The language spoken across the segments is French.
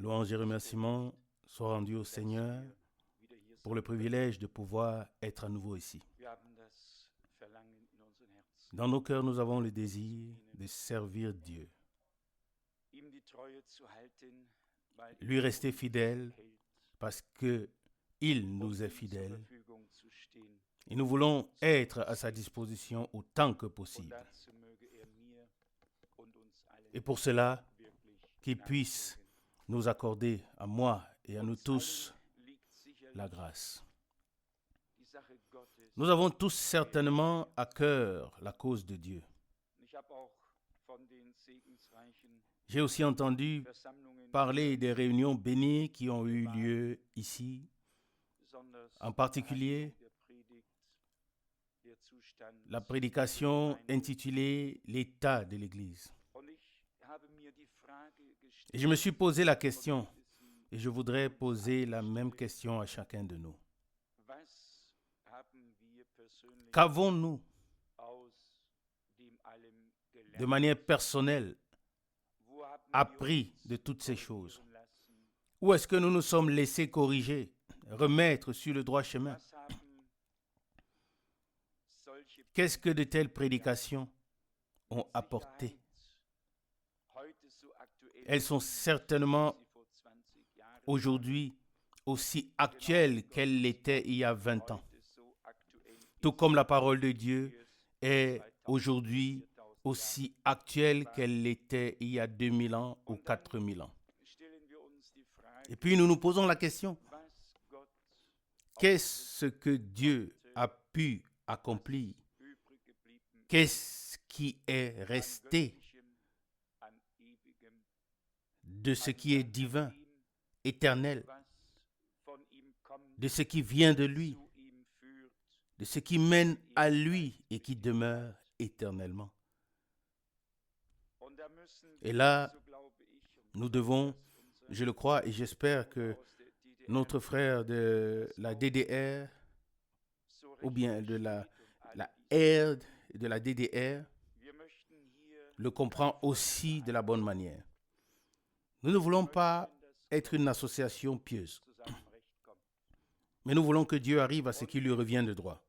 Louange et remerciements soient rendus au Seigneur pour le privilège de pouvoir être à nouveau ici. Dans nos cœurs, nous avons le désir de servir Dieu, lui rester fidèle parce qu'il nous est fidèle et nous voulons être à sa disposition autant que possible. Et pour cela, qu'il puisse nous accorder à moi et à nous tous la grâce. Nous avons tous certainement à cœur la cause de Dieu. J'ai aussi entendu parler des réunions bénies qui ont eu lieu ici, en particulier la prédication intitulée « L'état de l'Église ». Et je me suis posé la question, et je voudrais poser la même question à chacun de nous. Qu'avons-nous, de manière personnelle, appris de toutes ces choses? Où est-ce que nous nous sommes laissés corriger, remettre sur le droit chemin? Qu'est-ce que de telles prédications ont apporté? Elles sont certainement aujourd'hui aussi actuelles qu'elles l'étaient il y a 20 ans. Tout comme la parole de Dieu est aujourd'hui aussi actuelle qu'elle l'était il y a 2000 ans ou 4000 ans. Et puis nous nous posons la question, qu'est-ce que Dieu a pu accomplir? Qu'est-ce qui est resté de ce qui est divin, éternel, de ce qui vient de lui, de ce qui mène à lui et qui demeure éternellement? Et là, nous devons, je le crois et j'espère que notre frère de la DDR ou bien de la R de la DDR le comprend aussi de la bonne manière. Nous ne voulons pas être une association pieuse, mais nous voulons que Dieu arrive à ce qui lui revient de droit.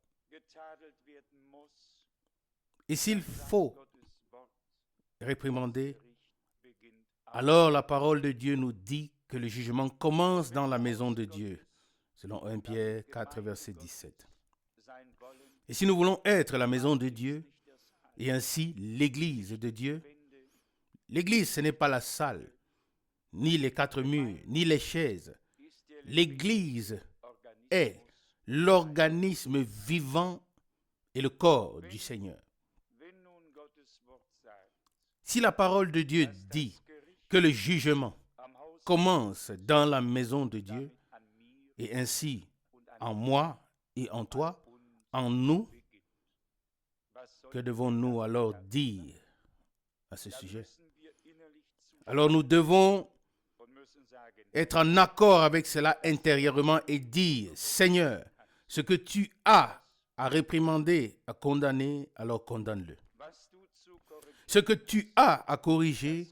Et s'il faut réprimander, alors la parole de Dieu nous dit que le jugement commence dans la maison de Dieu, selon 1 Pierre 4, verset 17. Et si nous voulons être la maison de Dieu, et ainsi l'Église de Dieu, l'Église ce n'est pas la salle, ni les 4 murs, ni les chaises. L'Église est l'organisme vivant et le corps du Seigneur. Si la parole de Dieu dit que le jugement commence dans la maison de Dieu, et ainsi en moi et en toi, en nous, que devons-nous alors dire à ce sujet? Alors nous devons être en accord avec cela intérieurement et dire, Seigneur, ce que tu as à réprimander, à condamner, alors condamne-le. Ce que tu as à corriger,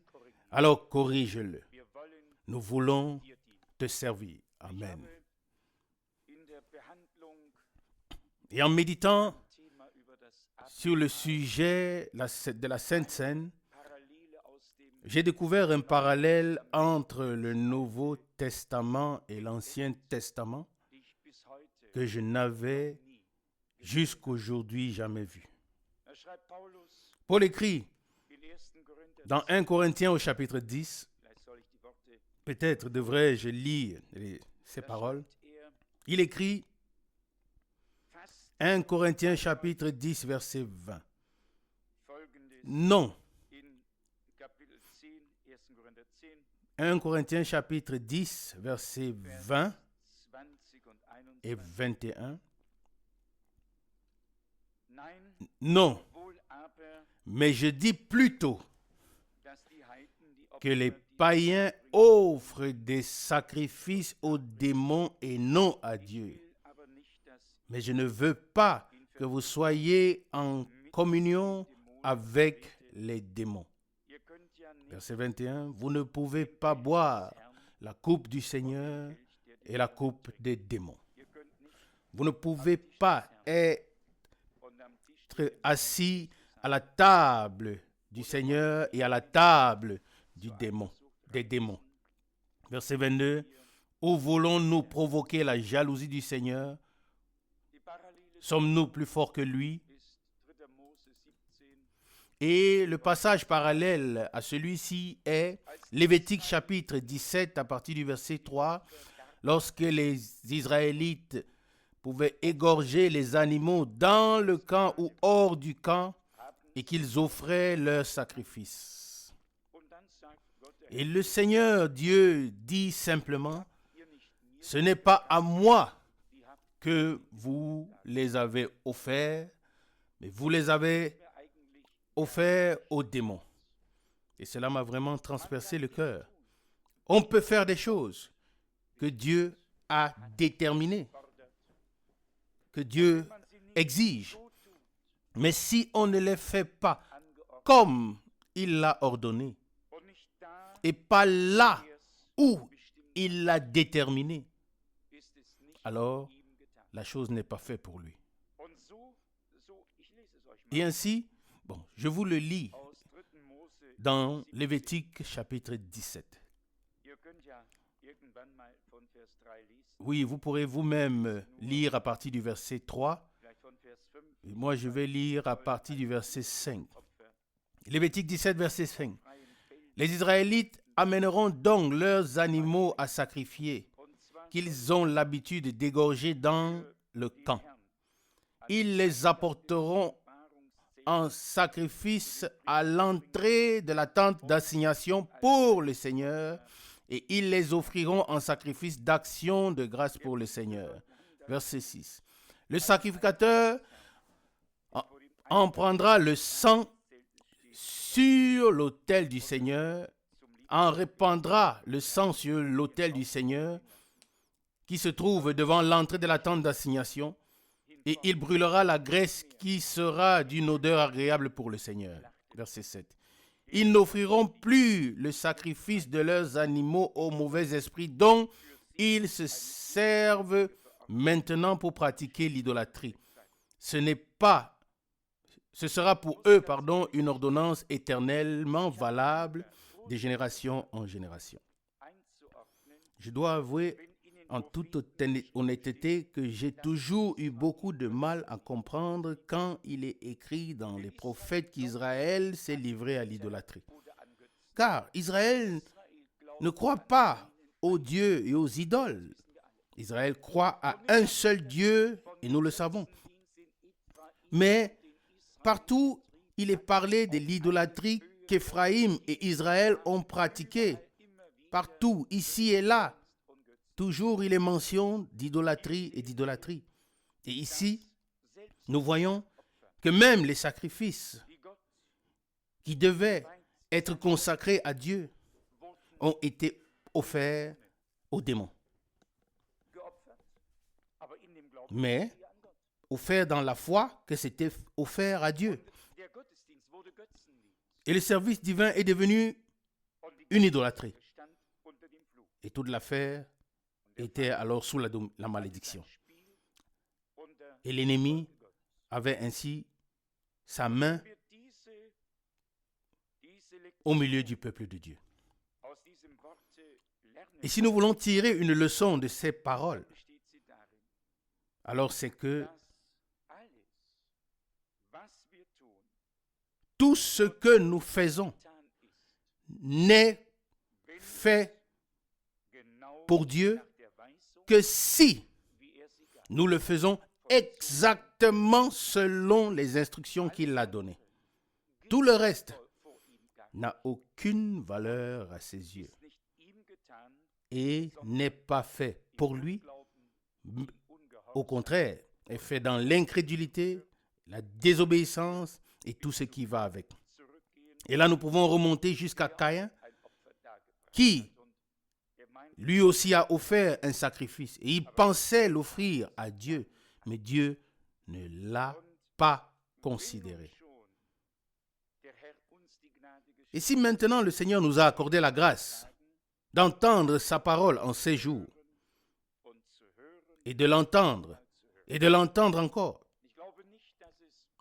alors corrige-le. Nous voulons te servir. Amen. Et en méditant sur le sujet de la Sainte Seine, j'ai découvert un parallèle entre le Nouveau Testament et l'Ancien Testament que je n'avais jusqu'aujourd'hui jamais vu. Paul écrit dans 1 Corinthiens au chapitre 10, peut-être devrais-je lire ces paroles. Il écrit 1 Corinthiens chapitre 10, verset 20. Non. 1 Corinthiens chapitre 10, verset 20 et 21. Non, mais je dis plutôt que les païens offrent des sacrifices aux démons et non à Dieu. Mais je ne veux pas que vous soyez en communion avec les démons. Verset 21, vous ne pouvez pas boire la coupe du Seigneur et la coupe des démons. Vous ne pouvez pas être assis à la table du Seigneur et à la table des démons. Verset 22. Où voulons-nous provoquer la jalousie du Seigneur? Sommes-nous plus forts que lui? Et le passage parallèle à celui-ci est Lévitique chapitre 17 à partir du verset 3, lorsque les Israélites pouvaient égorger les animaux dans le camp ou hors du camp et qu'ils offraient leurs sacrifices. Et le Seigneur Dieu dit simplement, ce n'est pas à moi que vous les avez offerts, mais vous les avez offerts aux démons. Et cela m'a vraiment transpercé le cœur. On peut faire des choses que Dieu a déterminées, que Dieu exige. Mais si on ne les fait pas comme il l'a ordonné, et pas là où il l'a déterminé, alors la chose n'est pas faite pour lui. Et ainsi, je vous le lis dans Lévitique chapitre 17. Oui, vous pourrez vous-même lire à partir du verset 3. Et moi, je vais lire à partir du verset 5. Lévitique 17, verset 5. Les Israélites amèneront donc leurs animaux à sacrifier, qu'ils ont l'habitude d'égorger dans le camp. Ils les apporteront en sacrifice à l'entrée de la tente d'assignation pour le Seigneur, et ils les offriront en sacrifice d'action de grâce pour le Seigneur. Verset 6. Le sacrificateur en prendra le sang sur l'autel du Seigneur, en répandra le sang sur l'autel du Seigneur qui se trouve devant l'entrée de la tente d'assignation, et il brûlera la graisse qui sera d'une odeur agréable pour le Seigneur. Verset 7. Ils n'offriront plus le sacrifice de leurs animaux aux mauvais esprits dont ils se servent maintenant pour pratiquer l'idolâtrie. Ce sera pour eux, une ordonnance éternellement valable de génération en génération. Je dois avouer en toute honnêteté que j'ai toujours eu beaucoup de mal à comprendre quand il est écrit dans les prophètes qu'Israël s'est livré à l'idolâtrie. Car Israël ne croit pas aux dieux et aux idoles. Israël croit à un seul Dieu et nous le savons. Mais partout, il est parlé de l'idolâtrie qu'Éphraïm et Israël ont pratiquée. Partout, ici et là, toujours il est mention d'idolâtrie et d'idolâtrie. Et ici, nous voyons que même les sacrifices qui devaient être consacrés à Dieu ont été offerts aux démons. Mais offert dans la foi que c'était offert à Dieu. Et le service divin est devenu une idolâtrie. Et toute l'affaire était alors sous la malédiction. Et l'ennemi avait ainsi sa main au milieu du peuple de Dieu. Et si nous voulons tirer une leçon de ces paroles, alors c'est que tout ce que nous faisons n'est fait pour Dieu que si nous le faisons exactement selon les instructions qu'il a données. Tout le reste n'a aucune valeur à ses yeux et n'est pas fait pour lui. Au contraire, est fait dans l'incrédulité, la désobéissance et tout ce qui va avec. Et là, nous pouvons remonter jusqu'à Caïn, qui lui aussi a offert un sacrifice. Et il pensait l'offrir à Dieu, mais Dieu ne l'a pas considéré. Et si maintenant le Seigneur nous a accordé la grâce d'entendre sa parole en ces jours et de l'entendre encore.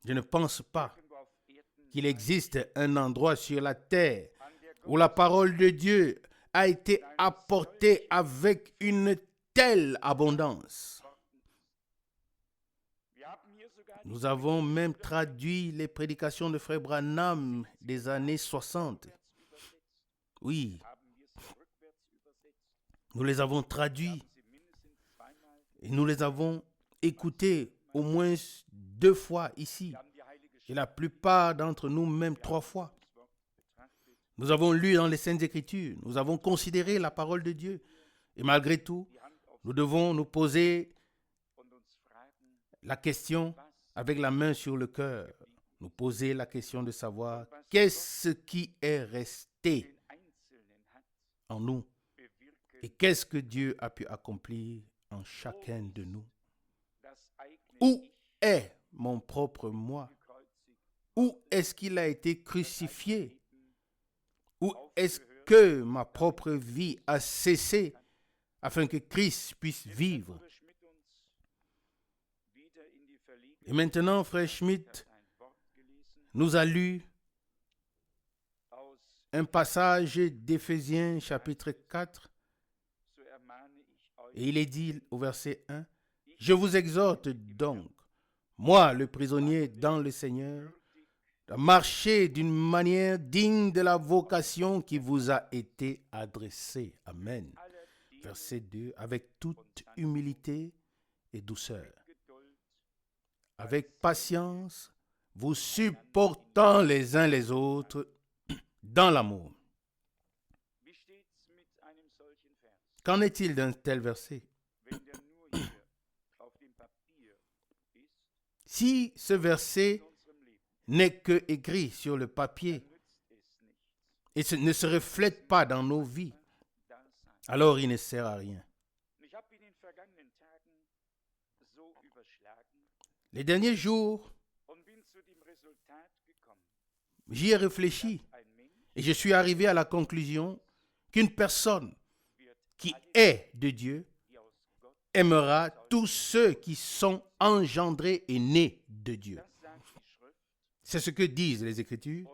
Je ne pense pas qu'il existe un endroit sur la terre où la parole de Dieu a été apportée avec une telle abondance. Nous avons même traduit les prédications de Frère Branham des années 60. Oui, nous les avons traduits et nous les avons écoutés au moins 2 fois ici et la plupart d'entre nous même 3 fois. Nous avons lu dans les Saintes Écritures, nous avons considéré la parole de Dieu et malgré tout, nous devons nous poser la question avec la main sur le cœur, nous poser la question de savoir qu'est-ce qui est resté en nous et qu'est-ce que Dieu a pu accomplir en chacun de nous. Où est mon propre moi? Où est-ce qu'il a été crucifié? Où est-ce que ma propre vie a cessé afin que Christ puisse vivre? Et maintenant, Frère Schmitt nous a lu un passage d'Éphésiens chapitre 4 et il est dit au verset 1, « Je vous exhorte donc, moi le prisonnier dans le Seigneur, de marcher d'une manière digne de la vocation qui vous a été adressée. » Amen. Verset 2, « Avec toute humilité et douceur, avec patience, vous supportant les uns les autres dans l'amour. » Qu'en est-il d'un tel verset? Si ce verset n'est que écrit sur le papier et ne se reflète pas dans nos vies, alors il ne sert à rien. Les derniers jours, j'y ai réfléchi et je suis arrivé à la conclusion qu'une personne qui est de Dieu aimera tous ceux qui sont engendrés et nés de Dieu. C'est ce que disent les Écritures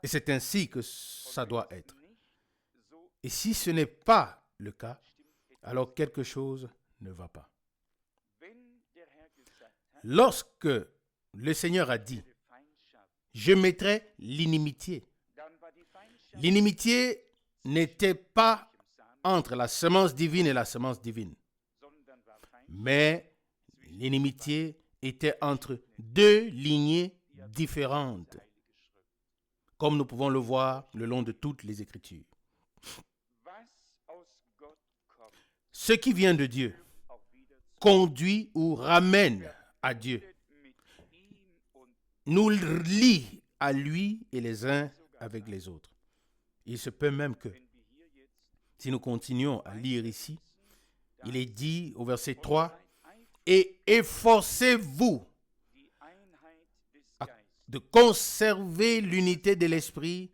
et c'est ainsi que ça doit être. Et si ce n'est pas le cas, alors quelque chose ne va pas. Lorsque le Seigneur a dit, « Je mettrai l'inimitié », l'inimitié n'était pas entre la semence divine et la semence divine, mais l'inimitié était entre 2 lignées différentes, comme nous pouvons le voir le long de toutes les Écritures. Ce qui vient de Dieu conduit ou ramène à Dieu, nous lie à lui et les uns avec les autres. Il se peut même que, si nous continuons à lire ici, il est dit au verset 3, « Et efforcez-vous de conserver l'unité de l'esprit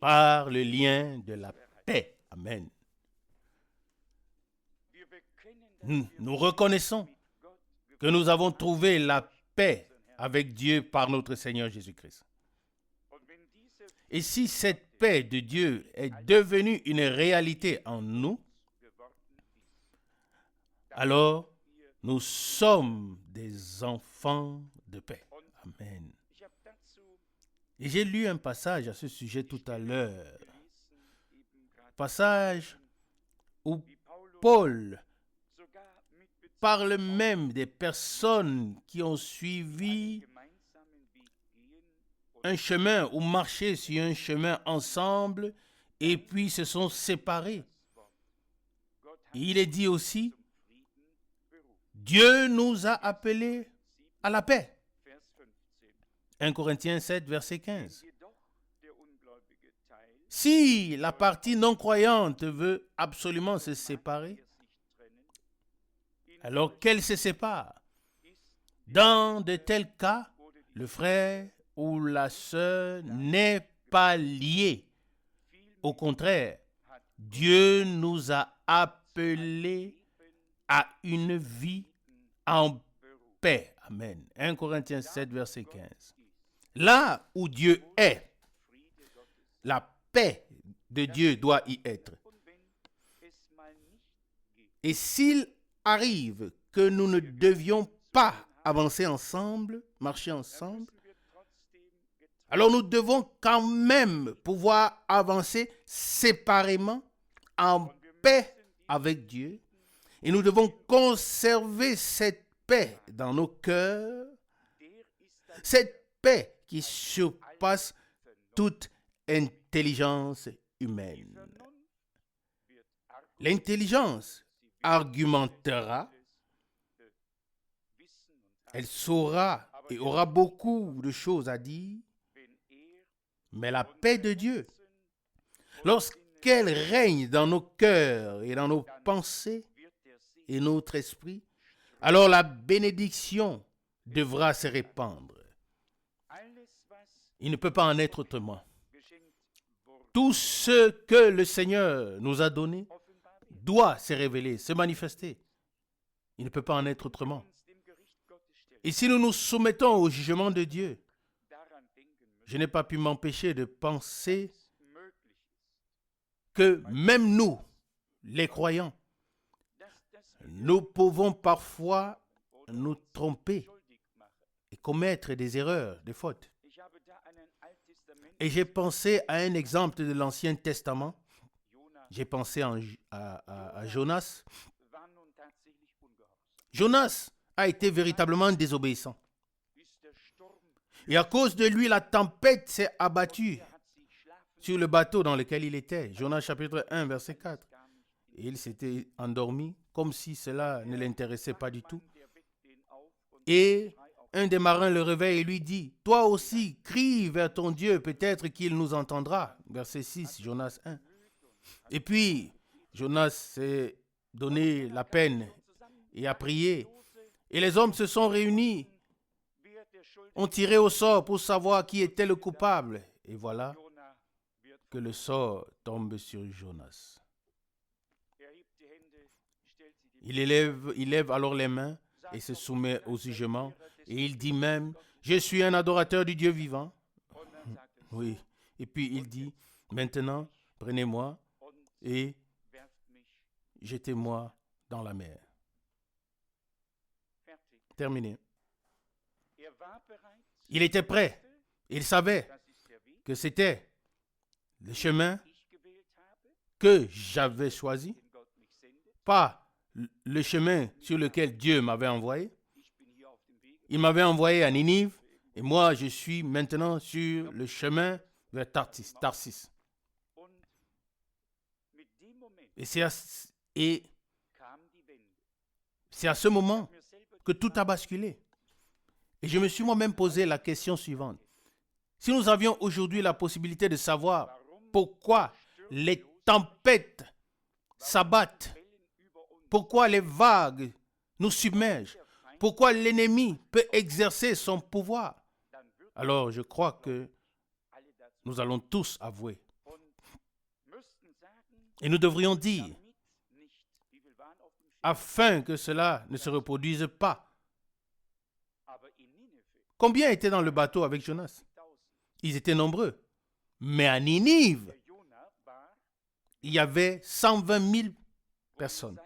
par le lien de la paix. » Amen. Nous reconnaissons que nous avons trouvé la paix avec Dieu par notre Seigneur Jésus-Christ. Et si cette paix de Dieu est devenue une réalité en nous, alors nous sommes des enfants de paix. Amen. Et j'ai lu un passage à ce sujet tout à l'heure. Passage où Paul parle même des personnes qui ont suivi un chemin ou marché sur un chemin ensemble et puis se sont séparés. Et il est dit aussi, Dieu nous a appelés à la paix. 1 Corinthiens 7, verset 15. Si la partie non croyante veut absolument se séparer, alors qu'elle se sépare. Dans de tels cas, le frère ou la sœur n'est pas lié. Au contraire, Dieu nous a appelés à une vie en paix. Amen. 1 Corinthiens 7, verset 15. Là où Dieu est, la paix de Dieu doit y être. Et s'il arrive que nous ne devions pas avancer ensemble, marcher ensemble, alors nous devons quand même pouvoir avancer séparément, en paix avec Dieu. Et nous devons conserver cette paix dans nos cœurs, cette paix qui surpasse toute intelligence humaine. L'intelligence argumentera, elle saura et aura beaucoup de choses à dire, mais la paix de Dieu, lorsqu'elle règne dans nos cœurs et dans nos pensées et notre esprit, alors la bénédiction devra se répandre. Il ne peut pas en être autrement. Tout ce que le Seigneur nous a donné doit se révéler, se manifester. Il ne peut pas en être autrement. Et si nous nous soumettons au jugement de Dieu, je n'ai pas pu m'empêcher de penser que même nous, les croyants, nous pouvons parfois nous tromper et commettre des erreurs, des fautes. Et j'ai pensé à un exemple de l'Ancien Testament. J'ai pensé à Jonas. Jonas a été véritablement désobéissant. Et à cause de lui, la tempête s'est abattue sur le bateau dans lequel il était. Jonas chapitre 1, verset 4. Et il s'était endormi comme si cela ne l'intéressait pas du tout. Et un des marins le réveille et lui dit, « Toi aussi, crie vers ton Dieu, peut-être qu'il nous entendra. » Verset 6, Jonas 1. Et puis, Jonas s'est donné la peine et a prié. Et les hommes se sont réunis, ont tiré au sort pour savoir qui était le coupable. Et voilà que le sort tombe sur Jonas. Il lève alors les mains et se soumet au jugement. Et il dit même, « Je suis un adorateur du Dieu vivant. » Oui. Et puis il dit, « Maintenant, prenez-moi et jetez-moi dans la mer. » Terminé. Il était prêt. Il savait que c'était le chemin que j'avais choisi, pas le chemin sur lequel Dieu m'avait envoyé. Il m'avait envoyé à Ninive et moi je suis maintenant sur le chemin vers Tarsis. Et c'est à ce moment que tout a basculé. Et je me suis moi-même posé la question suivante. Si nous avions aujourd'hui la possibilité de savoir pourquoi les tempêtes s'abattent, pourquoi les vagues nous submergent, pourquoi l'ennemi peut exercer son pouvoir, alors je crois que nous allons tous avouer. Et nous devrions dire, afin que cela ne se reproduise pas. Combien étaient dans le bateau avec Jonas? Ils étaient nombreux. Mais à Ninive, il y avait 120 000 personnes.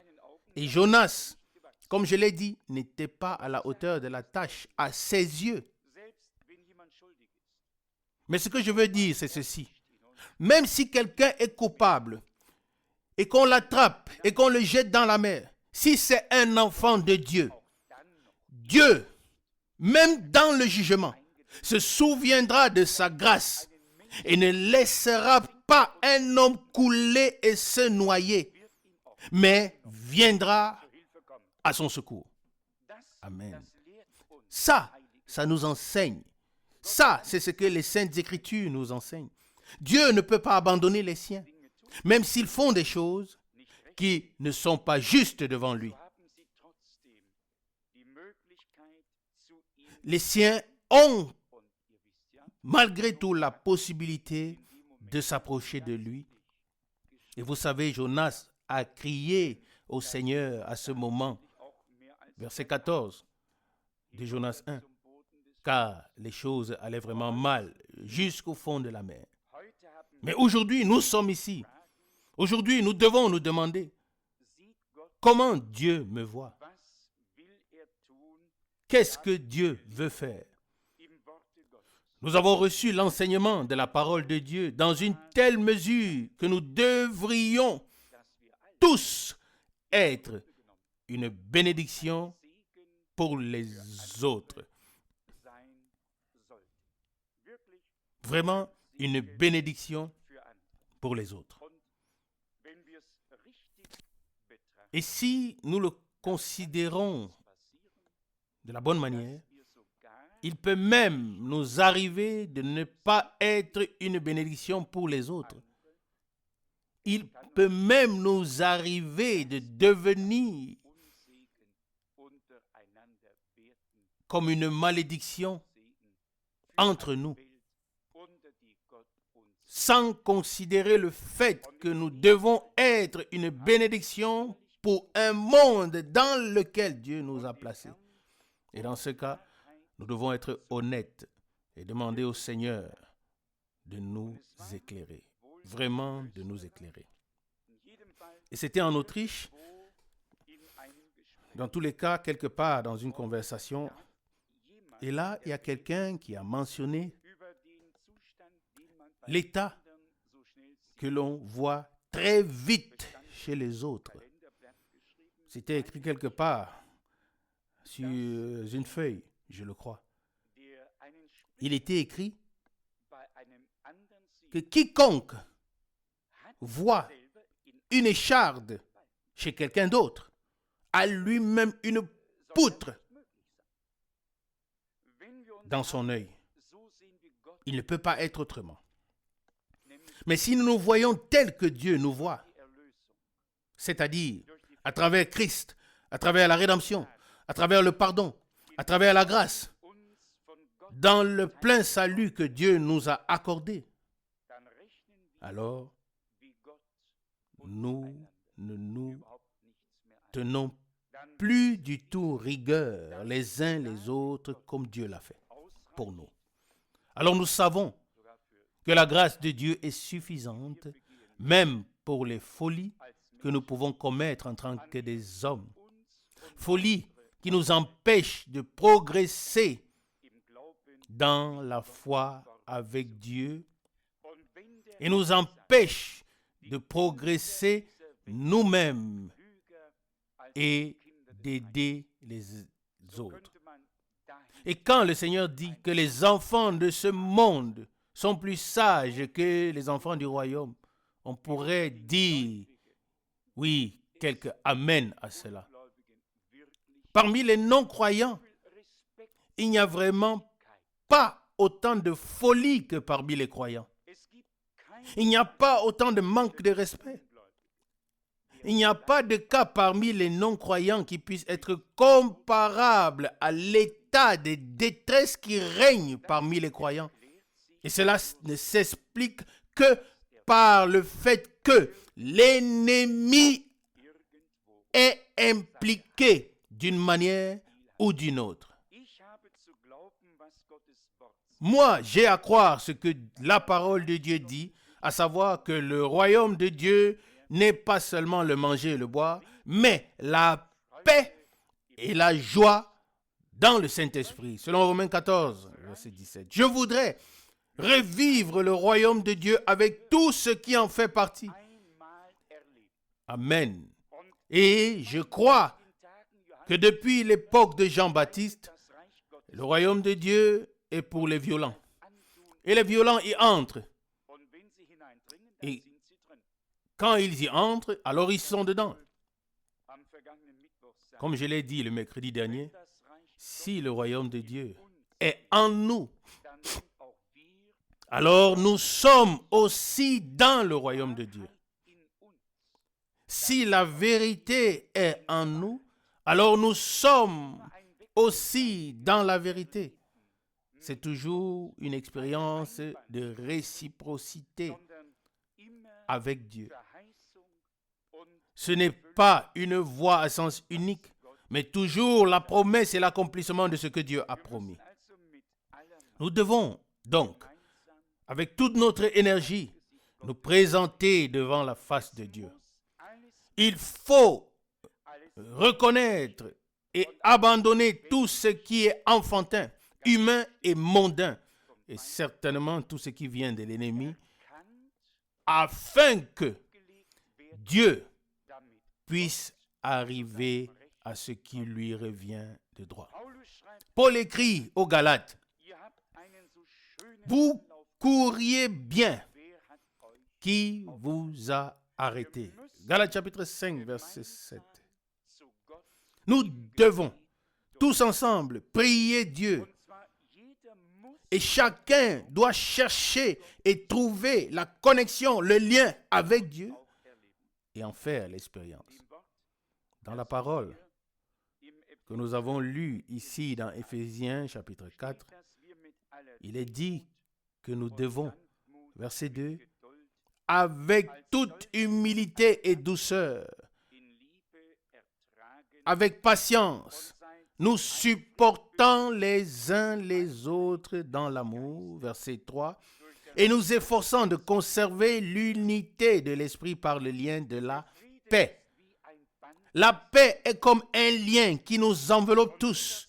Et Jonas, comme je l'ai dit, n'était pas à la hauteur de la tâche à ses yeux. Mais ce que je veux dire, c'est ceci. Même si quelqu'un est coupable et qu'on l'attrape et qu'on le jette dans la mer, si c'est un enfant de Dieu, Dieu, même dans le jugement, se souviendra de sa grâce et ne laissera pas un homme couler et se noyer, mais viendra à son secours. Amen. Ça nous enseigne. Ça, c'est ce que les Saintes Écritures nous enseignent. Dieu ne peut pas abandonner les siens, même s'ils font des choses qui ne sont pas justes devant lui. Les siens ont, malgré tout, la possibilité de s'approcher de lui Et vous savez, Jonas a crié au Seigneur à ce moment. Verset 14 de Jonas 1. Car les choses allaient vraiment mal jusqu'au fond de la mer. Mais aujourd'hui, nous sommes ici. Aujourd'hui, nous devons nous demander comment Dieu me voit. Qu'est-ce que Dieu veut faire? Nous avons reçu l'enseignement de la parole de Dieu dans une telle mesure que nous devrions tous être une bénédiction pour les autres. Vraiment une bénédiction pour les autres. Et si nous le considérons de la bonne manière, il peut même nous arriver de ne pas être une bénédiction pour les autres. Il peut même nous arriver de devenir comme une malédiction entre nous, sans considérer le fait que nous devons être une bénédiction pour un monde dans lequel Dieu nous a placés. Et dans ce cas, nous devons être honnêtes et demander au Seigneur de nous éclairer, vraiment de nous éclairer. Et c'était en Autriche, dans tous les cas, quelque part dans une conversation. Et là, il y a quelqu'un qui a mentionné l'état que l'on voit très vite chez les autres. C'était écrit quelque part sur une feuille, je le crois. Il était écrit que quiconque voit une écharde chez quelqu'un d'autre a lui-même une poutre dans son œil. Il ne peut pas être autrement. Mais si nous nous voyons tels que Dieu nous voit, c'est-à-dire à travers Christ, à travers la rédemption, à travers le pardon, à travers la grâce, dans le plein salut que Dieu nous a accordé, alors nous ne nous tenons plus du tout rigueur les uns les autres comme Dieu l'a fait pour nous. Alors nous savons que la grâce de Dieu est suffisante, même pour les folies que nous pouvons commettre en tant que des hommes. Folies qui nous empêchent de progresser dans la foi avec Dieu et nous empêchent de progresser nous-mêmes et d'aider les autres. Et quand le Seigneur dit que les enfants de ce monde sont plus sages que les enfants du royaume, on pourrait dire, oui, quelque amen à cela. Parmi les non-croyants, il n'y a vraiment pas autant de folie que parmi les croyants. Il n'y a pas autant de manque de respect. Il n'y a pas de cas parmi les non-croyants qui puissent être comparables à l'état de détresse qui règne parmi les croyants. Et cela ne s'explique que par le fait que l'ennemi est impliqué d'une manière ou d'une autre. Moi, j'ai à croire ce que la parole de Dieu dit, à savoir que le royaume de Dieu n'est pas seulement le manger et le boire, mais la paix et la joie dans le Saint-Esprit. Selon Romains 14, verset 17. Je voudrais revivre le royaume de Dieu avec tout ce qui en fait partie. Amen. Et je crois que depuis l'époque de Jean-Baptiste, le royaume de Dieu est pour les violents. Et les violents y entrent. Et quand ils y entrent, alors ils sont dedans. Comme je l'ai dit le mercredi dernier, si le royaume de Dieu est en nous, alors nous sommes aussi dans le royaume de Dieu. Si la vérité est en nous, alors nous sommes aussi dans la vérité. C'est toujours une expérience de réciprocité avec Dieu. Ce n'est pas une voie à sens unique, mais toujours la promesse et l'accomplissement de ce que Dieu a promis. Nous devons donc, avec toute notre énergie, nous présenter devant la face de Dieu. Il faut reconnaître et abandonner tout ce qui est enfantin, humain et mondain, et certainement tout ce qui vient de l'ennemi, afin que Dieu puisse arriver à ce qui lui revient de droit. Paul écrit aux Galates, vous courriez bien, qui vous a arrêté? Galates chapitre 5, verset 7. Nous devons tous ensemble prier Dieu. Et chacun doit chercher et trouver la connexion, le lien avec Dieu et en faire l'expérience. Dans la parole que nous avons lue ici dans Éphésiens chapitre 4, il est dit que nous devons, verset 2, avec toute humilité et douceur, avec patience, nous supportons les uns les autres dans l'amour, verset 3, et nous efforçons de conserver l'unité de l'esprit par le lien de la paix. La paix est comme un lien qui nous enveloppe tous.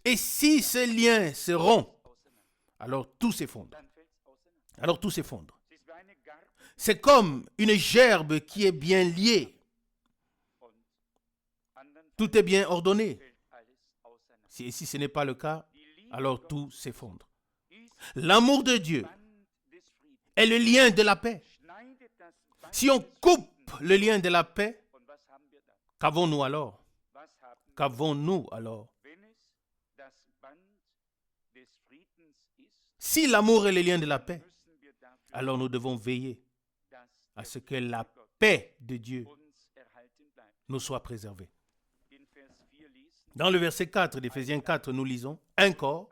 Et si ce lien se rompt, alors tout s'effondre. C'est comme une gerbe qui est bien liée. Tout est bien ordonné. Et si ce n'est pas le cas, alors tout s'effondre. L'amour de Dieu est le lien de la paix. Si on coupe le lien de la paix, qu'avons-nous alors? Si l'amour est le lien de la paix, alors nous devons veiller à ce que la paix de Dieu nous soit préservée. Dans le verset 4 d'Éphésiens 4, nous lisons « Un corps,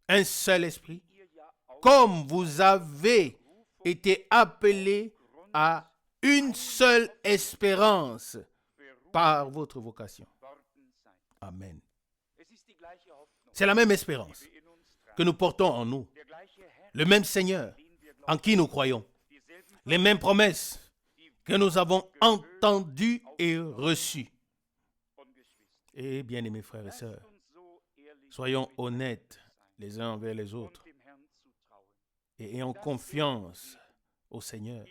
un seul esprit, comme vous avez été appelés à une seule espérance par votre vocation. » Amen. C'est la même espérance que nous portons en nous, le même Seigneur en qui nous croyons, les mêmes promesses que nous avons entendues et reçues. Et bien-aimés frères et sœurs, soyons honnêtes les uns envers les autres et ayons confiance au Seigneur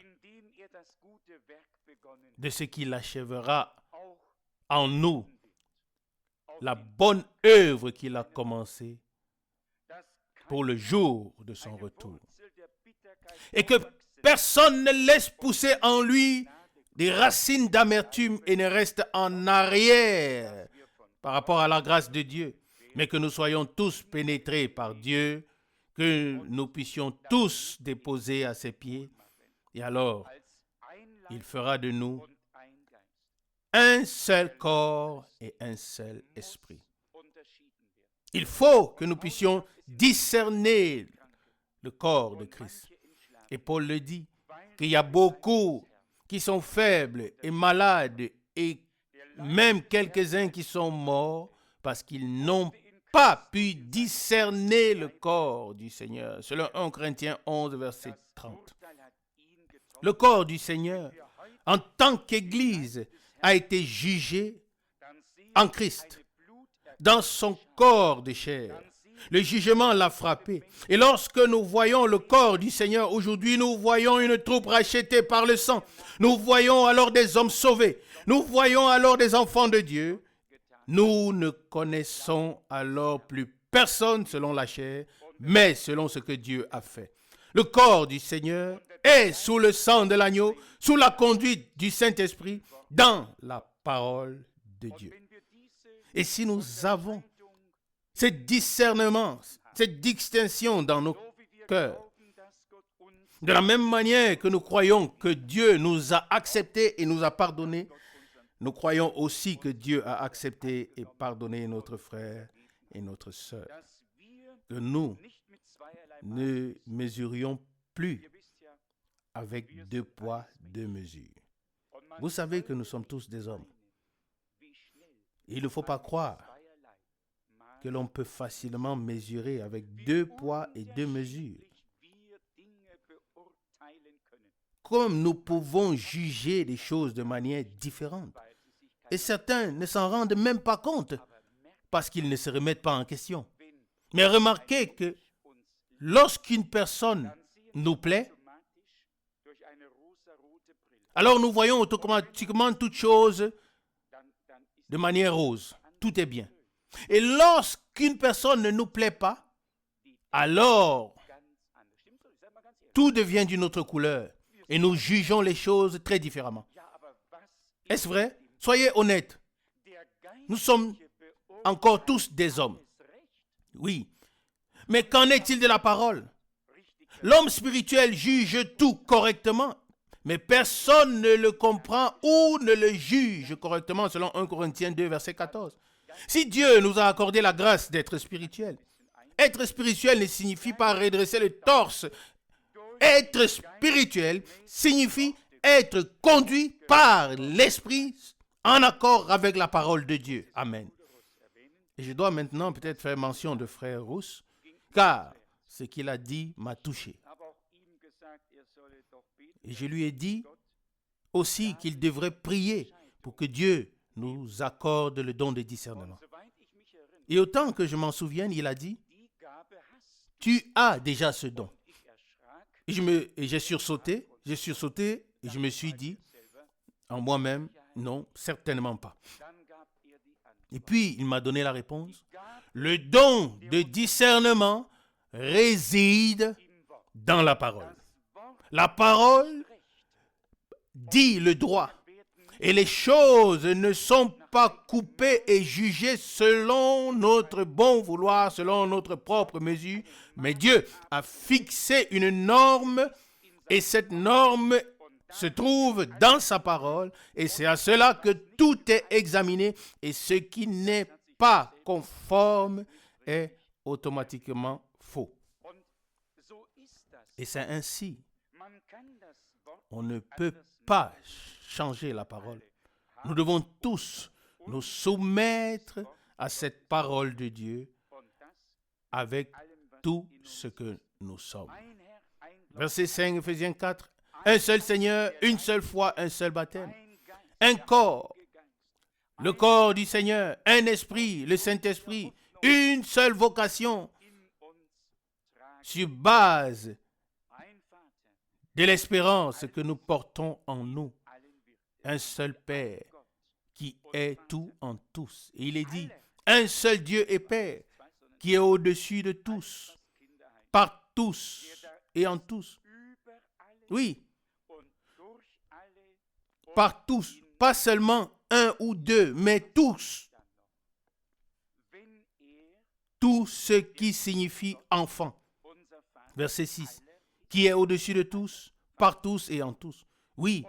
de ce qu'il achèvera en nous, la bonne œuvre qu'il a commencée pour le jour de son retour. Et que personne ne laisse pousser en lui des racines d'amertume et ne reste en arrière par rapport à la grâce de Dieu, mais que nous soyons tous pénétrés par Dieu, que nous puissions tous déposer à ses pieds, et alors il fera de nous un seul corps et un seul esprit. Il faut que nous puissions discerner le corps de Christ. Et Paul le dit, qu'il y a beaucoup qui sont faibles et malades et même quelques-uns qui sont morts parce qu'ils n'ont pas pu discerner le corps du Seigneur. Selon 1 Corinthiens 11, verset 30. Le corps du Seigneur, en tant qu'Église, a été jugé en Christ, dans son corps de chair. Le jugement l'a frappé. Et lorsque nous voyons le corps du Seigneur aujourd'hui, nous voyons une troupe rachetée par le sang. Nous voyons alors des hommes sauvés. Nous voyons alors des enfants de Dieu. Nous ne connaissons alors plus personne selon la chair, mais selon ce que Dieu a fait. Le corps du Seigneur est sous le sang de l'agneau, sous la conduite du Saint-Esprit, dans la parole de Dieu. Et si nous avons ce discernement, cette distinction dans nos cœurs, de la même manière que nous croyons que Dieu nous a acceptés et nous a pardonnés, nous croyons aussi que Dieu a accepté et pardonné notre frère et notre sœur. Que nous ne mesurions plus avec deux poids, deux mesures. Vous savez que nous sommes tous des hommes. Il ne faut pas croire que l'on peut facilement mesurer avec 2 poids et 2 mesures. Comme nous pouvons juger les choses de manière différente. Et certains ne s'en rendent même pas compte parce qu'ils ne se remettent pas en question. Mais remarquez que lorsqu'une personne nous plaît, alors nous voyons automatiquement toutes choses de manière rose. Tout est bien. Et lorsqu'une personne ne nous plaît pas, alors tout devient d'une autre couleur. Et nous jugeons les choses très différemment. Est-ce vrai? Soyez honnêtes. Nous sommes encore tous des hommes. Oui. Mais qu'en est-il de la parole? L'homme spirituel juge tout correctement, mais personne ne le comprend ou ne le juge correctement selon 1 Corinthiens 2, verset 14. Si Dieu nous a accordé la grâce d'être spirituel, être spirituel ne signifie pas redresser le torse. Être spirituel signifie être conduit par l'Esprit en accord avec la parole de Dieu. Amen. Et je dois maintenant peut-être faire mention de frère Rousse, car ce qu'il a dit m'a touché. Et je lui ai dit aussi qu'il devrait prier pour que Dieu nous accorde le don de discernement. Et autant que je m'en souvienne, il a dit, tu as déjà ce don. Et j'ai sursauté et je me suis dit en moi-même, non, certainement pas. Et puis, il m'a donné la réponse. Le don de discernement réside dans la parole. La parole dit le droit. Et les choses ne sont pas coupées et jugées selon notre bon vouloir, selon notre propre mesure. Mais Dieu a fixé une norme et cette norme se trouve dans sa parole. Et c'est à cela que tout est examiné. Et ce qui n'est pas conforme est automatiquement faux. Et c'est ainsi. On ne peut pas changer la parole. Nous devons tous nous soumettre à cette parole de Dieu avec tout ce que nous sommes. Verset 5, Ephésiens 4. Un seul Seigneur, une seule foi, un seul baptême. Un corps, le corps du Seigneur. Un esprit, le Saint-Esprit. Une seule vocation sur base de l'espérance que nous portons en nous. Un seul Père qui est tout en tous. Et il est dit, un seul Dieu et Père qui est au-dessus de tous, par tous et en tous. Oui, par tous, pas seulement un ou deux, mais tous. Tout ce qui signifie enfant. Verset 6. Qui est au-dessus de tous, par tous et en tous. Oui,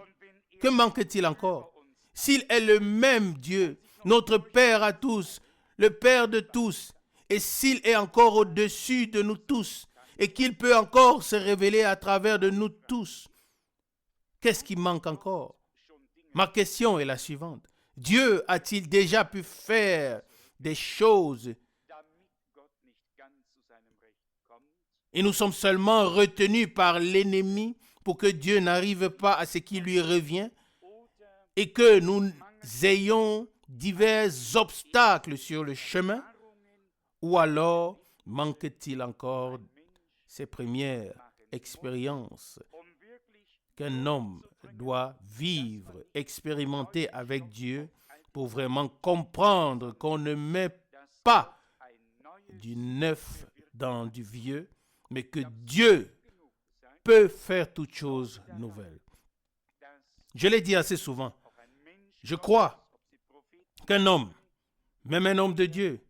que manque-t-il encore? S'il est le même Dieu, notre Père à tous, le Père de tous, et s'il est encore au-dessus de nous tous, et qu'il peut encore se révéler à travers de nous tous, qu'est-ce qui manque encore? Ma question est la suivante. Dieu a-t-il déjà pu faire des choses et nous sommes seulement retenus par l'ennemi pour que Dieu n'arrive pas à ce qui lui revient et que nous ayons divers obstacles sur le chemin? Ou alors manque-t-il encore ces premières expériences qu'un homme doit vivre, expérimenter avec Dieu pour vraiment comprendre qu'on ne met pas du neuf dans du vieux, mais que Dieu peut faire toutes choses nouvelles. Je l'ai dit assez souvent. Je crois qu'un homme, même un homme de Dieu,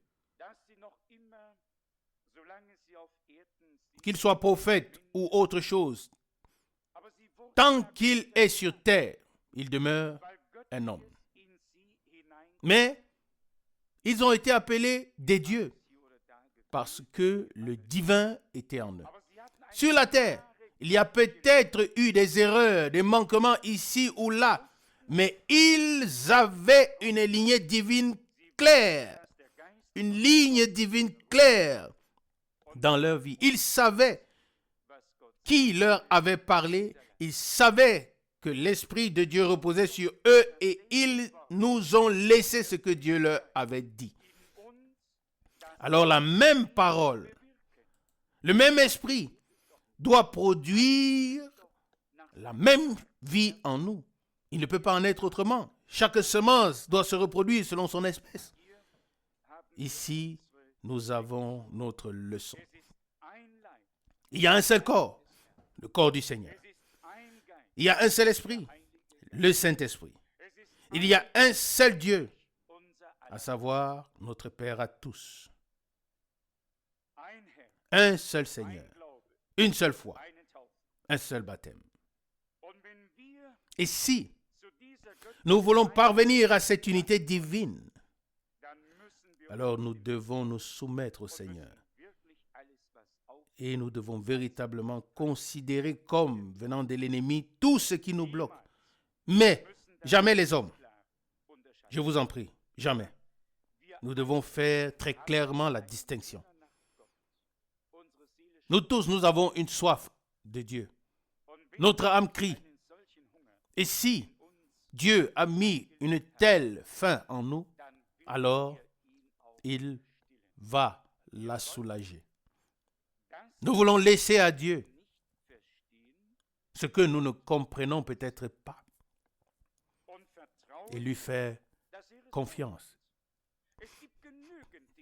qu'il soit prophète ou autre chose, tant qu'il est sur terre, il demeure un homme. Mais ils ont été appelés des dieux parce que le divin était en eux. Sur la terre, il y a peut-être eu des erreurs, des manquements ici ou là, mais ils avaient une lignée divine claire, une ligne divine claire dans leur vie. Ils savaient qui leur avait parlé, ils savaient que l'Esprit de Dieu reposait sur eux et ils nous ont laissé ce que Dieu leur avait dit. Alors la même parole, le même esprit doit produire la même vie en nous. Il ne peut pas en être autrement. Chaque semence doit se reproduire selon son espèce. Ici, nous avons notre leçon. Il y a un seul corps, le corps du Seigneur. Il y a un seul esprit, le Saint-Esprit. Il y a un seul Dieu, à savoir notre Père à tous. Un seul Seigneur, une seule foi, un seul baptême. Et si nous voulons parvenir à cette unité divine, alors nous devons nous soumettre au Seigneur. Et nous devons véritablement considérer comme venant de l'ennemi tout ce qui nous bloque. Mais jamais les hommes. Je vous en prie, jamais. Nous devons faire très clairement la distinction. Nous tous, nous avons une soif de Dieu. Notre âme crie. Et si Dieu a mis une telle faim en nous, alors il va la soulager. Nous voulons laisser à Dieu ce que nous ne comprenons peut-être pas et lui faire confiance.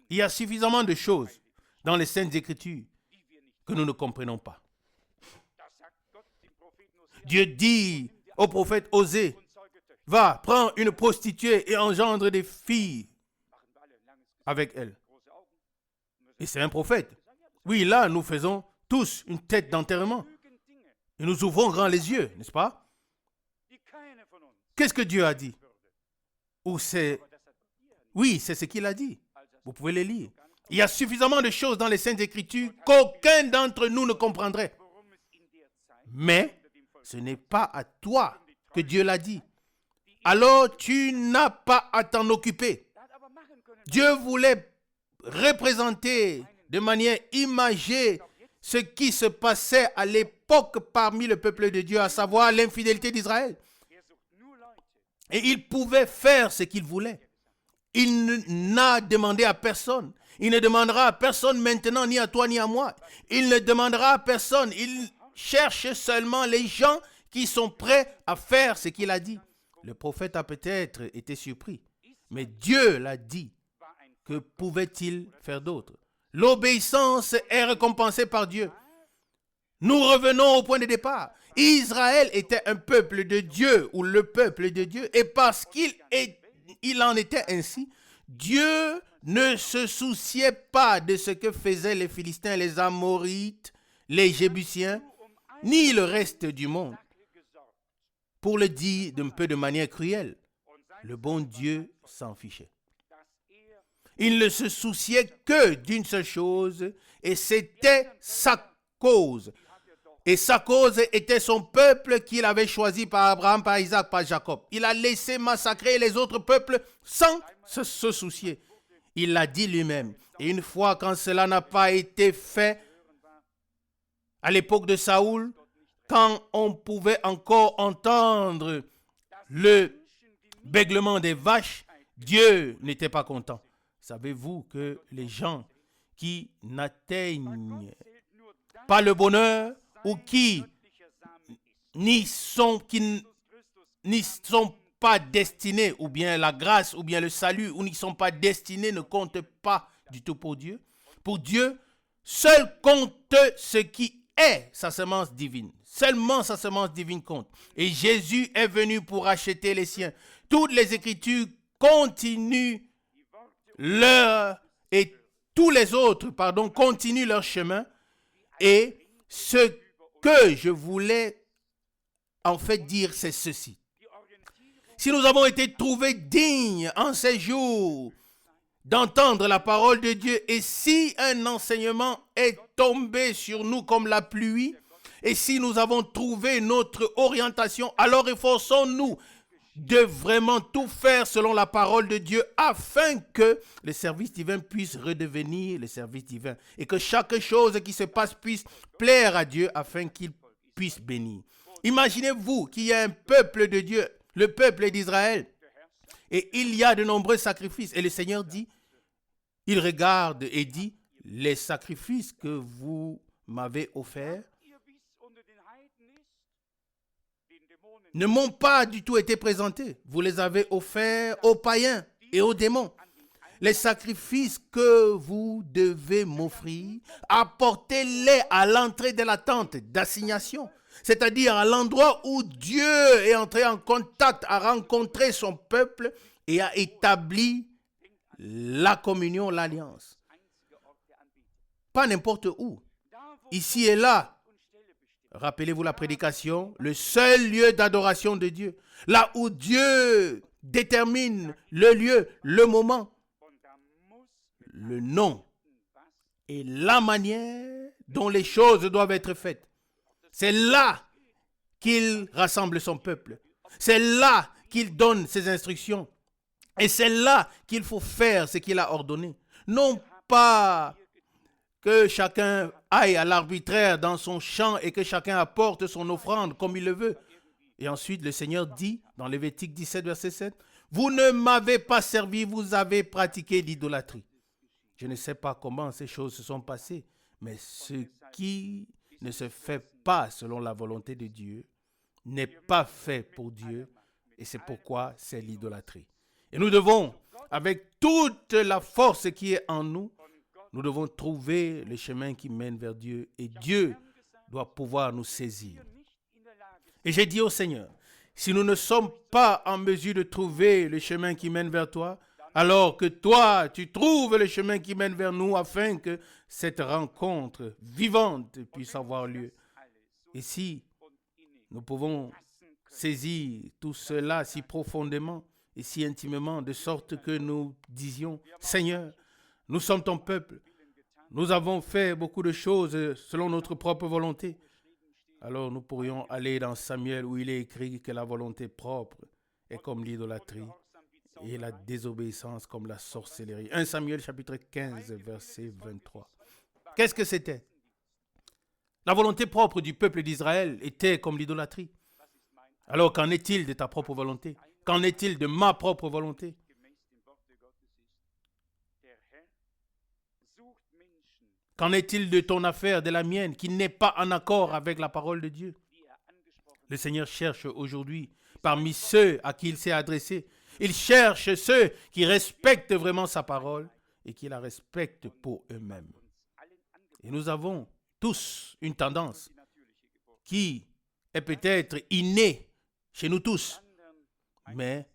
Il y a suffisamment de choses dans les Saintes Écritures que nous ne comprenons pas. Dieu dit au prophète Osée, va, prends une prostituée et engendre des filles avec elle. Et c'est un prophète. Oui, là, nous faisons tous une tête d'enterrement. Et nous ouvrons grand les yeux, n'est-ce pas? Qu'est-ce que Dieu a dit? Ou c'est... Oui, c'est ce qu'il a dit. Vous pouvez les lire. Il y a suffisamment de choses dans les Saintes Écritures qu'aucun d'entre nous ne comprendrait. Mais ce n'est pas à toi que Dieu l'a dit. Alors tu n'as pas à t'en occuper. Dieu voulait représenter de manière imagée ce qui se passait à l'époque parmi le peuple de Dieu, à savoir l'infidélité d'Israël. Et il pouvait faire ce qu'il voulait. Il n'a demandé à personne. Il ne demandera à personne maintenant, ni à toi, ni à moi. Il ne demandera à personne. Il cherche seulement les gens qui sont prêts à faire ce qu'il a dit. Le prophète a peut-être été surpris, mais Dieu l'a dit. Que pouvait-il faire d'autre? L'obéissance est récompensée par Dieu. Nous revenons au point de départ. Israël était un peuple de Dieu, ou le peuple de Dieu, et parce qu'il en était ainsi, Dieu ne se souciait pas de ce que faisaient les Philistins, les Amorites, les Jébusiens, ni le reste du monde. Pour le dire d'un peu de manière cruelle, le bon Dieu s'en fichait. Il ne se souciait que d'une seule chose, et c'était sa cause. Et sa cause était son peuple qu'il avait choisi par Abraham, par Isaac, par Jacob. Il a laissé massacrer les autres peuples sans se soucier. Il l'a dit lui-même. Et une fois quand cela n'a pas été fait, à l'époque de Saoul, quand on pouvait encore entendre le béglement des vaches, Dieu n'était pas content. Savez-vous que les gens qui n'atteignent pas le bonheur ou qui n'y sont pas destinés, ou bien la grâce, ou bien le salut, ou n'y sont pas destinés, ne comptent pas du tout pour Dieu. Pour Dieu, seul compte ce qui est sa semence divine. Seulement sa semence divine compte. Et Jésus est venu pour acheter les siens. Toutes les Écritures continuent et tous les autres, continuent leur chemin. Et ce que je voulais en fait dire, c'est ceci. Si nous avons été trouvés dignes en ces jours d'entendre la parole de Dieu, et si un enseignement est tombé sur nous comme la pluie, et si nous avons trouvé notre orientation, alors efforçons-nous de vraiment tout faire selon la parole de Dieu afin que le service divin puisse redevenir le service divin et que chaque chose qui se passe puisse plaire à Dieu afin qu'il puisse bénir. Imaginez-vous qu'il y a un peuple de Dieu, le peuple d'Israël, et il y a de nombreux sacrifices. Et le Seigneur dit, il regarde et dit, les sacrifices que vous m'avez offerts ne m'ont pas du tout été présentés. Vous les avez offerts aux païens et aux démons. Les sacrifices que vous devez m'offrir, apportez-les à l'entrée de la tente d'assignation, c'est-à-dire à l'endroit où Dieu est entré en contact, a rencontré son peuple et a établi la communion, l'alliance. Pas n'importe où, ici et là. Rappelez-vous la prédication, le seul lieu d'adoration de Dieu, là où Dieu détermine le lieu, le moment, le nom et la manière dont les choses doivent être faites. C'est là qu'il rassemble son peuple. C'est là qu'il donne ses instructions. Et c'est là qu'il faut faire ce qu'il a ordonné. Non pas que chacun aille à l'arbitraire dans son champ et que chacun apporte son offrande comme il le veut. Et ensuite, le Seigneur dit, dans Lévitique 17, verset 7, « Vous ne m'avez pas servi, vous avez pratiqué l'idolâtrie. » Je ne sais pas comment ces choses se sont passées, mais ce qui ne se fait pas selon la volonté de Dieu n'est pas fait pour Dieu, et c'est pourquoi c'est l'idolâtrie. Et nous devons, avec toute la force qui est en nous, nous devons trouver le chemin qui mène vers Dieu et Dieu doit pouvoir nous saisir. Et j'ai dit au Seigneur, si nous ne sommes pas en mesure de trouver le chemin qui mène vers toi, alors que toi, tu trouves le chemin qui mène vers nous afin que cette rencontre vivante puisse avoir lieu. Et si nous pouvons saisir tout cela si profondément et si intimement, de sorte que nous disions, Seigneur, nous sommes ton peuple. Nous avons fait beaucoup de choses selon notre propre volonté. Alors nous pourrions aller dans Samuel où il est écrit que la volonté propre est comme l'idolâtrie et la désobéissance comme la sorcellerie. 1 Samuel chapitre 15 verset 23. Qu'est-ce que c'était? La volonté propre du peuple d'Israël était comme l'idolâtrie. Alors qu'en est-il de ta propre volonté? Qu'en est-il de ma propre volonté? Qu'en est-il de ton affaire, de la mienne, qui n'est pas en accord avec la parole de Dieu? Le Seigneur cherche aujourd'hui, parmi ceux à qui il s'est adressé, il cherche ceux qui respectent vraiment sa parole et qui la respectent pour eux-mêmes. Et nous avons tous une tendance qui est peut-être innée chez nous tous, mais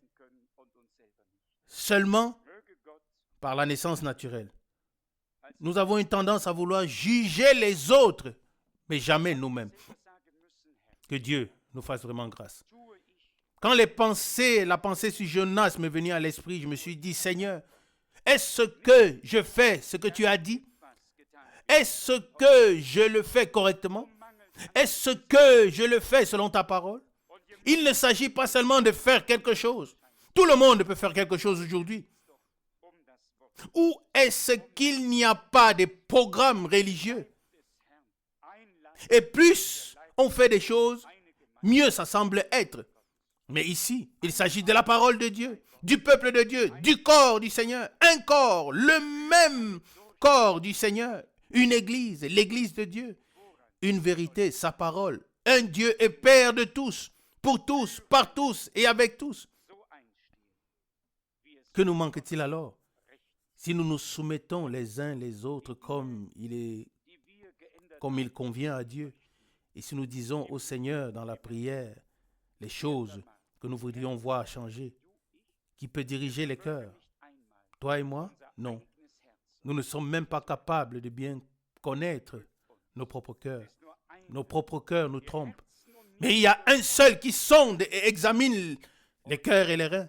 seulement par la naissance naturelle. Nous avons une tendance à vouloir juger les autres, mais jamais nous-mêmes. Que Dieu nous fasse vraiment grâce. Quand la pensée sur Jonas m'est venue à l'esprit, je me suis dit, Seigneur, est-ce que je fais ce que tu as dit? Est-ce que je le fais correctement? Est-ce que je le fais selon ta parole? Il ne s'agit pas seulement de faire quelque chose. Tout le monde peut faire quelque chose aujourd'hui. Ou est-ce qu'il n'y a pas de programme religieux? Et plus on fait des choses, mieux ça semble être. Mais ici, il s'agit de la parole de Dieu, du peuple de Dieu, du corps du Seigneur. Un corps, le même corps du Seigneur. Une église, l'église de Dieu. Une vérité, sa parole. Un Dieu et Père de tous, pour tous, par tous et avec tous. Que nous manque-t-il alors? Si nous nous soumettons les uns les autres comme il convient à Dieu, et si nous disons au Seigneur dans la prière les choses que nous voudrions voir changer, qui peut diriger les cœurs? Toi et moi? Non. Nous ne sommes même pas capables de bien connaître nos propres cœurs. Nos propres cœurs nous trompent. Mais il y a un seul qui sonde et examine les cœurs et les reins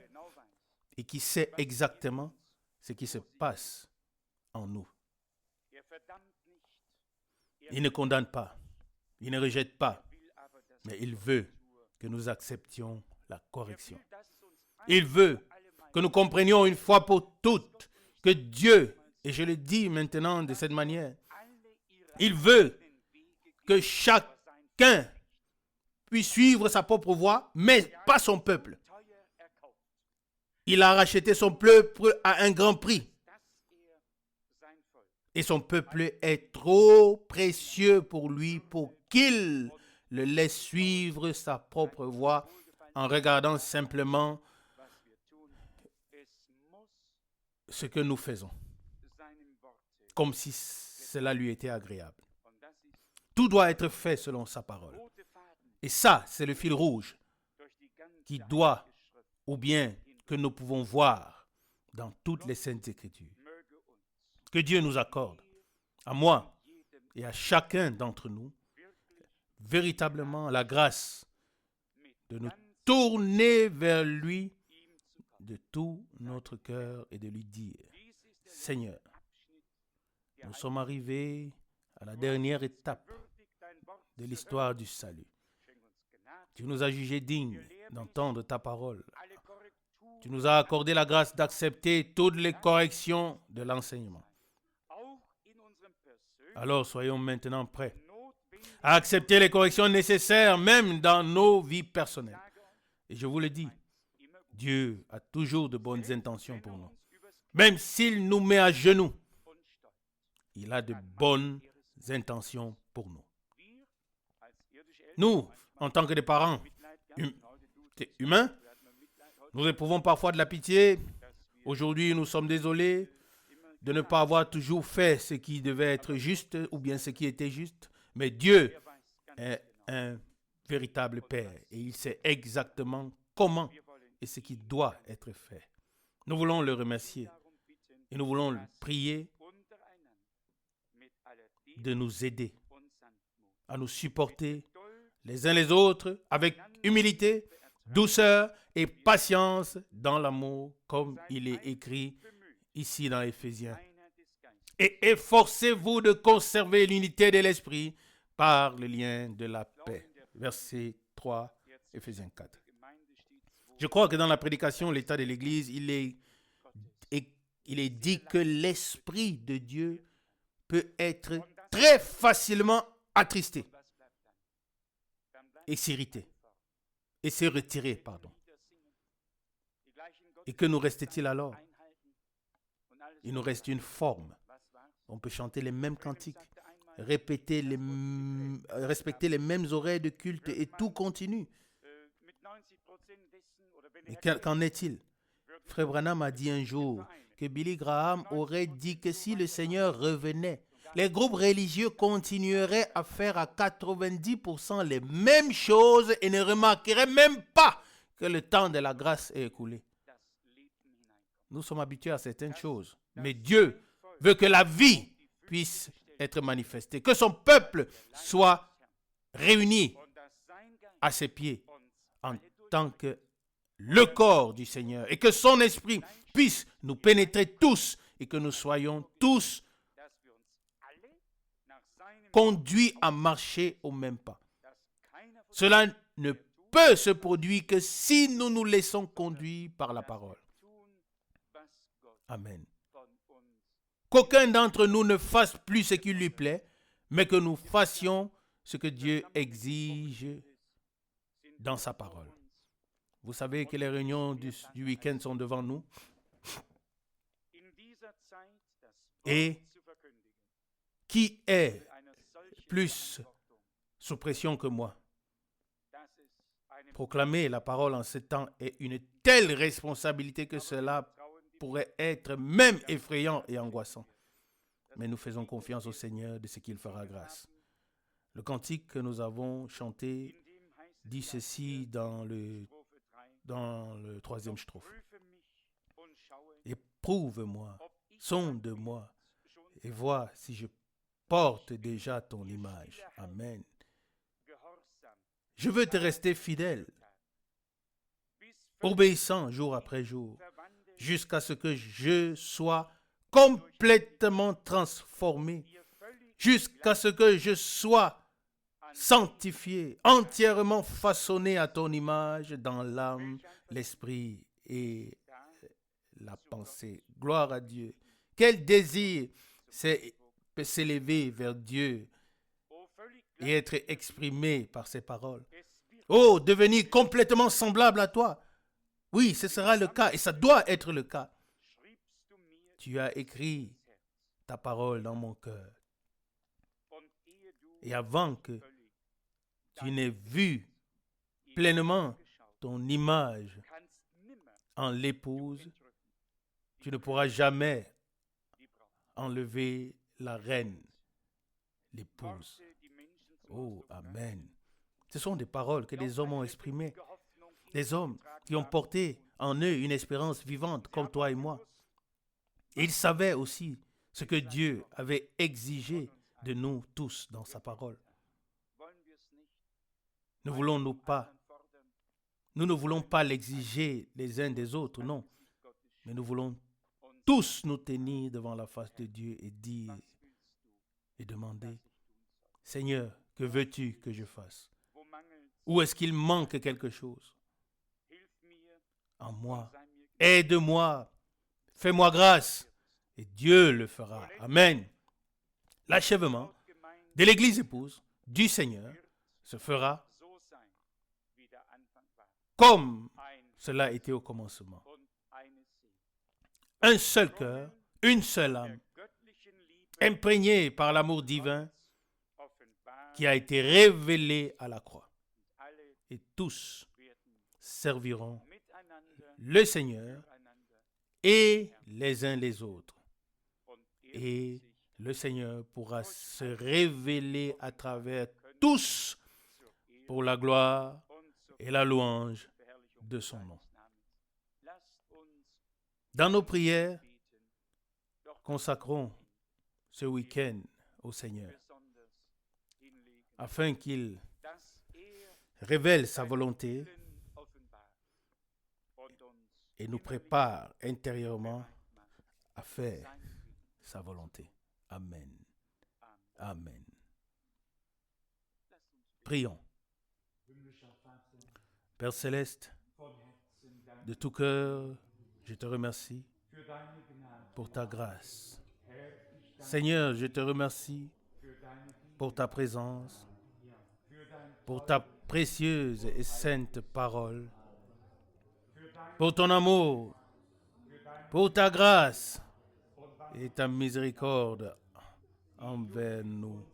et qui sait exactement ce qui se passe en nous. Il ne condamne pas, il ne rejette pas, mais il veut que nous acceptions la correction. Il veut que nous comprenions une fois pour toutes que Dieu, et je le dis maintenant de cette manière, il veut que chacun puisse suivre sa propre voie, mais pas son peuple. Il a racheté son peuple à un grand prix. Et son peuple est trop précieux pour lui pour qu'il le laisse suivre sa propre voie en regardant simplement ce que nous faisons, comme si cela lui était agréable. Tout doit être fait selon sa parole. Et ça, c'est le fil rouge qui doit, ou bien que nous pouvons voir dans toutes les Saintes Écritures. Que Dieu nous accorde, à moi et à chacun d'entre nous, véritablement la grâce de nous tourner vers lui de tout notre cœur et de lui dire, Seigneur, nous sommes arrivés à la dernière étape de l'histoire du salut. Tu nous as jugés dignes d'entendre ta parole. Tu nous as accordé la grâce d'accepter toutes les corrections de l'enseignement. Alors soyons maintenant prêts à accepter les corrections nécessaires même dans nos vies personnelles. Et je vous le dis, Dieu a toujours de bonnes intentions pour nous. Même s'il nous met à genoux, il a de bonnes intentions pour nous. Nous, en tant que des parents humains, nous éprouvons parfois de la pitié. Aujourd'hui, nous sommes désolés de ne pas avoir toujours fait ce qui devait être juste ou bien ce qui était juste. Mais Dieu est un véritable Père et il sait exactement comment et ce qui doit être fait. Nous voulons le remercier et nous voulons le prier de nous aider à nous supporter les uns les autres avec humilité, douceur et patience dans l'amour, comme il est écrit ici dans Éphésiens. Et efforcez-vous de conserver l'unité de l'esprit par le lien de la paix. Verset 3, Éphésiens 4. Je crois que dans la prédication, l'état de l'Église, il est dit que l'Esprit de Dieu peut être très facilement attristé et s'irriter et se retirer, pardon. Et que nous reste-t-il alors? Il nous reste une forme. On peut chanter les mêmes cantiques, respecter les mêmes horaires de culte et tout continue. Mais qu'en est-il? Frère Branham a dit un jour que Billy Graham aurait dit que si le Seigneur revenait, les groupes religieux continueraient à faire à 90% les mêmes choses et ne remarqueraient même pas que le temps de la grâce est écoulé. Nous sommes habitués à certaines choses, mais Dieu veut que la vie puisse être manifestée, que son peuple soit réuni à ses pieds en tant que le corps du Seigneur et que son esprit puisse nous pénétrer tous et que nous soyons tous conduits à marcher au même pas. Cela ne peut se produire que si nous nous laissons conduire par la parole. Amen. Qu'aucun d'entre nous ne fasse plus ce qui lui plaît, mais que nous fassions ce que Dieu exige dans sa parole. Vous savez que les réunions du week-end sont devant nous. Et qui est plus sous pression que moi? Proclamer la parole en ce temps est une telle responsabilité que cela pourrait être même effrayant et angoissant. Mais nous faisons confiance au Seigneur de ce qu'il fera grâce. Le cantique que nous avons chanté dit ceci dans le troisième strophe. Éprouve-moi, sonde-moi et vois si je porte déjà ton image. Amen. Je veux te rester fidèle, obéissant jour après jour, jusqu'à ce que je sois complètement transformé, jusqu'à ce que je sois sanctifié, entièrement façonné à ton image dans l'âme, l'esprit et la pensée. Gloire à Dieu. Quel désir peut s'élever vers Dieu et être exprimé par ses paroles. Oh, devenir complètement semblable à toi. Oui, ce sera le cas et ça doit être le cas. Tu as écrit ta parole dans mon cœur. Et avant que tu n'aies vu pleinement ton image en l'épouse, tu ne pourras jamais enlever la reine, l'épouse. Oh, amen. Ce sont des paroles que les hommes ont exprimées. Des hommes qui ont porté en eux une espérance vivante comme toi et moi. Et ils savaient aussi ce que Dieu avait exigé de nous tous dans sa parole. Ne voulons-nous pas, nous ne voulons pas l'exiger les uns des autres, non. Mais nous voulons tous nous tenir devant la face de Dieu et dire et demander, Seigneur, que veux-tu que je fasse? Où est-ce qu'il manque quelque chose en moi? Aide-moi, fais-moi grâce et Dieu le fera. Amen. L'achèvement de l'Église épouse du Seigneur se fera comme cela était au commencement. Un seul cœur, une seule âme, imprégnée par l'amour divin qui a été révélé à la croix. Et tous serviront le Seigneur et les uns les autres. Et le Seigneur pourra se révéler à travers tous pour la gloire et la louange de son nom. Dans nos prières, consacrons ce week-end au Seigneur afin qu'il révèle sa volonté et nous prépare intérieurement à faire sa volonté. Amen. Amen. Prions. Père Céleste, de tout cœur, je te remercie pour ta grâce. Seigneur, je te remercie pour ta présence, pour ta précieuse et sainte parole, pour ton amour, pour ta grâce et ta miséricorde envers nous.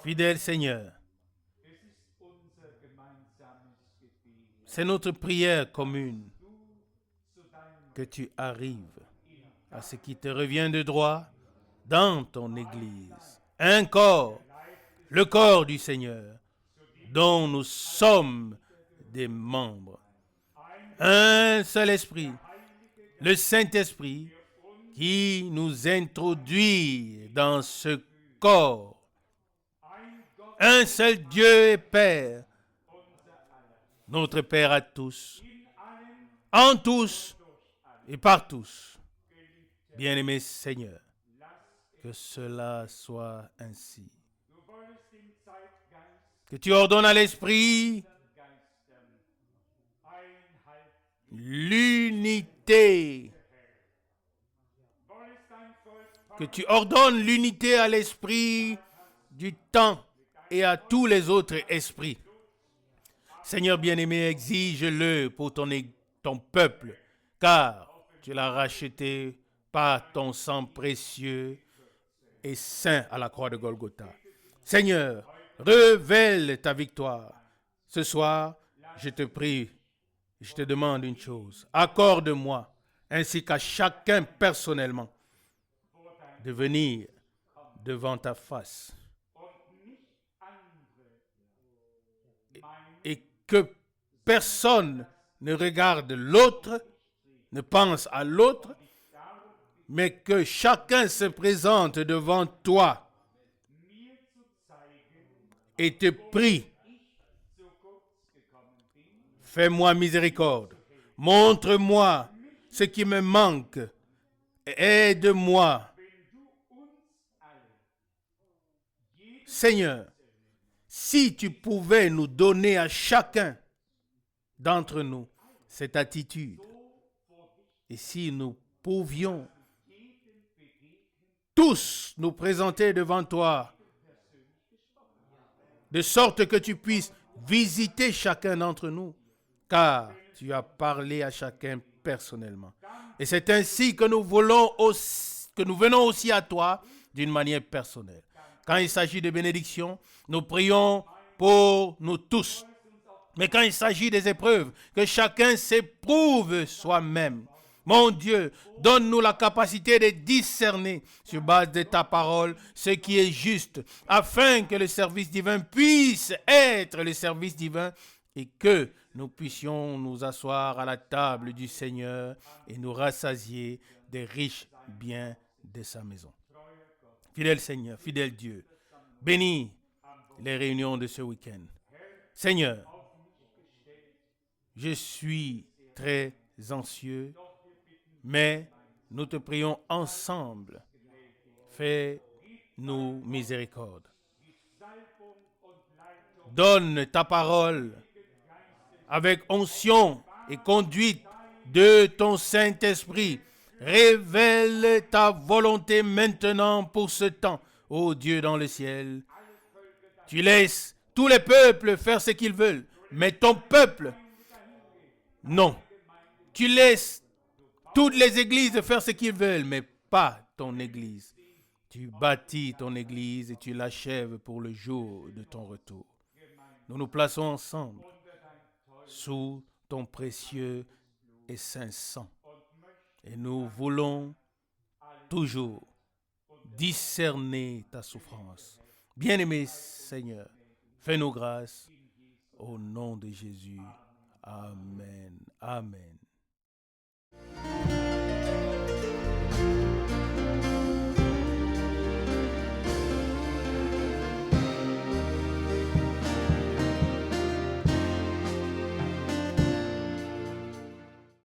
Fidèle Seigneur, c'est notre prière commune que tu arrives à ce qui te revient de droit dans ton Église. Un corps, le corps du Seigneur, dont nous sommes des membres. Un seul esprit, le Saint-Esprit, qui nous introduit dans ce corps. Un seul Dieu et Père, notre Père à tous, en tous et par tous. Bien-aimé Seigneur, que cela soit ainsi. Que tu ordonnes à l'Esprit l'unité. Que tu ordonnes l'unité à l'Esprit du temps et à tous les autres esprits. Seigneur bien-aimé, exige-le pour ton peuple, car tu l'as racheté par ton sang précieux et saint à la croix de Golgotha. Seigneur, révèle ta victoire. Ce soir, je te prie, je te demande une chose. Accorde-moi, ainsi qu'à chacun personnellement, de venir devant ta face et que personne ne regarde l'autre, ne pense à l'autre, mais que chacun se présente devant toi et te prie, fais-moi miséricorde, montre-moi ce qui me manque, aide-moi. Seigneur, si tu pouvais nous donner à chacun d'entre nous cette attitude. Et si nous pouvions tous nous présenter devant toi, de sorte que tu puisses visiter chacun d'entre nous, car tu as parlé à chacun personnellement. Et c'est ainsi que nous venons aussi à toi d'une manière personnelle. Quand il s'agit de bénédiction, nous prions pour nous tous. Mais quand il s'agit des épreuves, que chacun s'éprouve soi-même. Mon Dieu, donne-nous la capacité de discerner sur base de ta parole ce qui est juste, afin que le service divin puisse être le service divin et que nous puissions nous asseoir à la table du Seigneur et nous rassasier des riches biens de sa maison. Fidèle Seigneur, fidèle Dieu, bénis les réunions de ce week-end. Seigneur, je suis très anxieux, mais nous te prions ensemble. Fais-nous miséricorde. Donne ta parole avec onction et conduite de ton Saint-Esprit. Révèle ta volonté maintenant pour ce temps, ô Dieu dans le ciel. Tu laisses tous les peuples faire ce qu'ils veulent, mais ton peuple, non. Tu laisses toutes les églises faire ce qu'ils veulent, mais pas ton église. Tu bâtis ton église et tu l'achèves pour le jour de ton retour. Nous nous plaçons ensemble sous ton précieux et saint sang. Et nous voulons toujours discerner ta souffrance. Bien-aimé Seigneur, fais-nous grâce au nom de Jésus. Amen. Amen.